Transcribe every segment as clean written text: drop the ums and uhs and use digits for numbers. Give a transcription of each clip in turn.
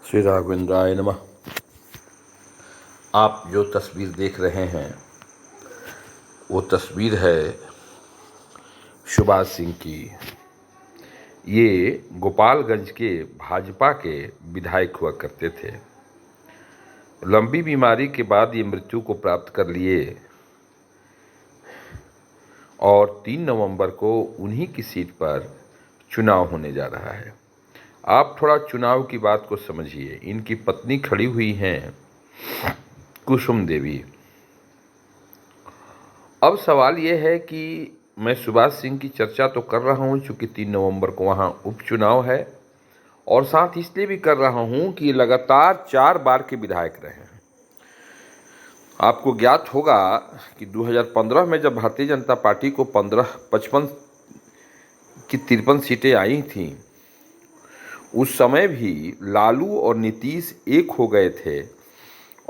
श्री राघवेंद्राय नमः। आप जो तस्वीर देख रहे हैं वो तस्वीर है सुभाष सिंह की। ये गोपालगंज के भाजपा के विधायक हुआ करते थे। लंबी बीमारी के बाद ये मृत्यु को प्राप्त कर लिए और 3 नवंबर को उन्हीं की सीट पर चुनाव होने जा रहा है। आप थोड़ा चुनाव की बात को समझिए। इनकी पत्नी खड़ी हुई हैं कुसुम देवी। अब सवाल ये है कि मैं सुभाष सिंह की चर्चा तो कर रहा हूँ चूँकि 3 नवंबर को वहाँ उपचुनाव है, और साथ इसलिए भी कर रहा हूँ कि लगातार 4 बार के विधायक रहे हैं। आपको ज्ञात होगा कि 2015 में जब भारतीय जनता पार्टी को 55 की 53 सीटें आई थीं, उस समय भी लालू और नीतीश एक हो गए थे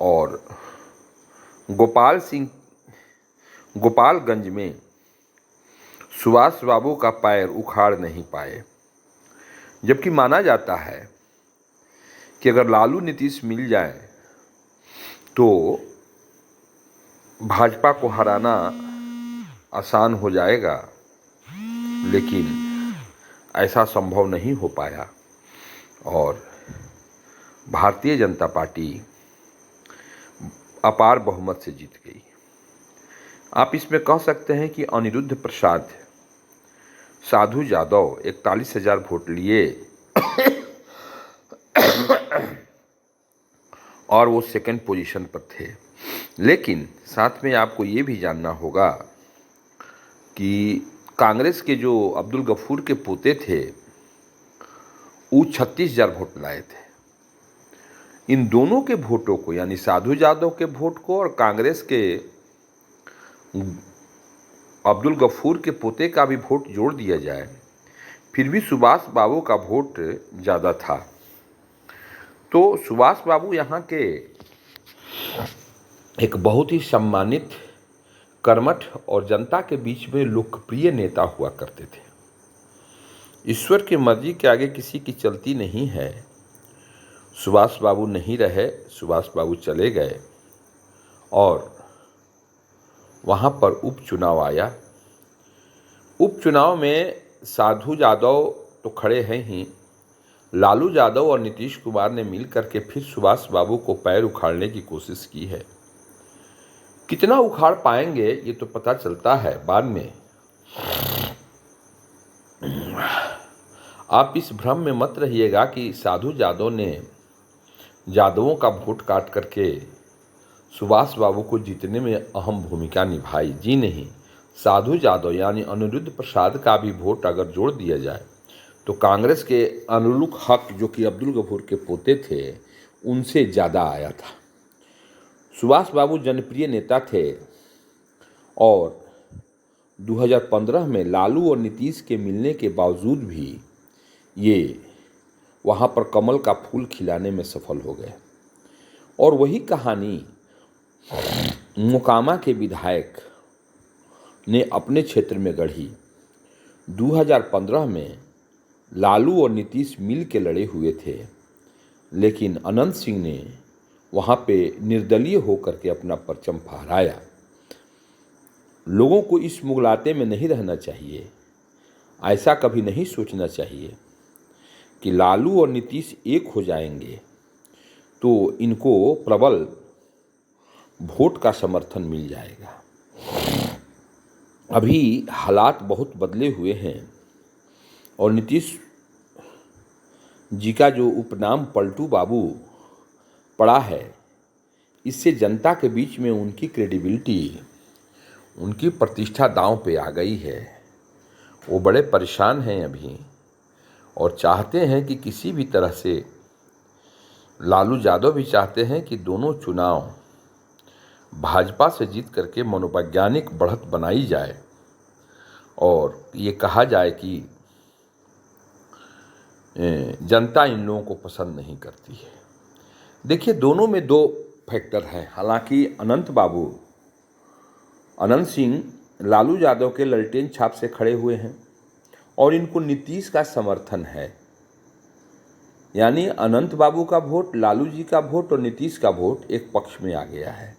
और गोपालगंज में सुभाष बाबू का पैर उखाड़ नहीं पाए। जबकि माना जाता है कि अगर लालू नीतीश मिल जाए तो भाजपा को हराना आसान हो जाएगा, लेकिन ऐसा संभव नहीं हो पाया और भारतीय जनता पार्टी अपार बहुमत से जीत गई। आप इसमें कह सकते हैं कि अनिरुद्ध प्रसाद, साधु यादव 41,000 वोट लिए और वो सेकंड पोजीशन पर थे। लेकिन साथ में आपको ये भी जानना होगा कि कांग्रेस के जो अब्दुल गफूर के पोते थे वो 36,000 वोट लाए थे। इन दोनों के वोटों को, यानी साधु यादव के वोट को और कांग्रेस के अब्दुल गफूर के पोते का भी वोट जोड़ दिया जाए, फिर भी सुभाष बाबू का वोट ज़्यादा था। तो सुभाष बाबू यहाँ के एक बहुत ही सम्मानित, कर्मठ और जनता के बीच में लोकप्रिय नेता हुआ करते थे। ईश्वर की मर्जी के आगे किसी की चलती नहीं है। सुभाष बाबू नहीं रहे, सुभाष बाबू चले गए और वहाँ पर उपचुनाव आया। उपचुनाव में साधु यादव तो खड़े हैं ही, लालू यादव और नीतीश कुमार ने मिल करके फिर सुभाष बाबू को पैर उखाड़ने की कोशिश की है। कितना उखाड़ पाएंगे ये तो पता चलता है बाद में। आप इस भ्रम में मत रहिएगा कि साधु यादव ने यादवों का वोट काट करके सुभाष बाबू को जीतने में अहम भूमिका निभाई। जी नहीं, साधु यादव यानी अनिरुद्ध प्रसाद का भी वोट अगर जोड़ दिया जाए तो कांग्रेस के अनुलुक हक, जो कि अब्दुल गफूर के पोते थे, उनसे ज़्यादा आया था। सुभाष बाबू जनप्रिय नेता थे और 2015 में लालू और नीतीश के मिलने के बावजूद भी ये वहाँ पर कमल का फूल खिलाने में सफल हो गए। और वही कहानी मोकामा के विधायक ने अपने क्षेत्र में गढ़ी। 2015 में लालू और नीतीश मिल के लड़े हुए थे, लेकिन अनंत सिंह ने वहाँ पे निर्दलीय होकर के अपना परचम फहराया। लोगों को इस मुगलाते में नहीं रहना चाहिए। ऐसा कभी नहीं सोचना चाहिए कि लालू और नीतीश एक हो जाएंगे तो इनको प्रबल वोट का समर्थन मिल जाएगा। अभी हालात बहुत बदले हुए हैं और नीतीश जी का जो उपनाम पलटू बाबू पड़ा है, इससे जनता के बीच में उनकी क्रेडिबिलिटी, उनकी प्रतिष्ठा दांव पे आ गई है। वो बड़े परेशान हैं अभी और चाहते हैं कि किसी भी तरह से, लालू यादव भी चाहते हैं कि दोनों चुनाव भाजपा से जीत करके मनोवैज्ञानिक बढ़त बनाई जाए और ये कहा जाए कि जनता इन लोगों को पसंद नहीं करती है। देखिए, दोनों में 2 फैक्टर हैं। हालांकि अनंत सिंह लालू यादव के ललटेन छाप से खड़े हुए हैं और इनको नीतीश का समर्थन है। यानी अनंत बाबू का वोट, लालू जी का वोट और नीतीश का वोट एक पक्ष में आ गया है।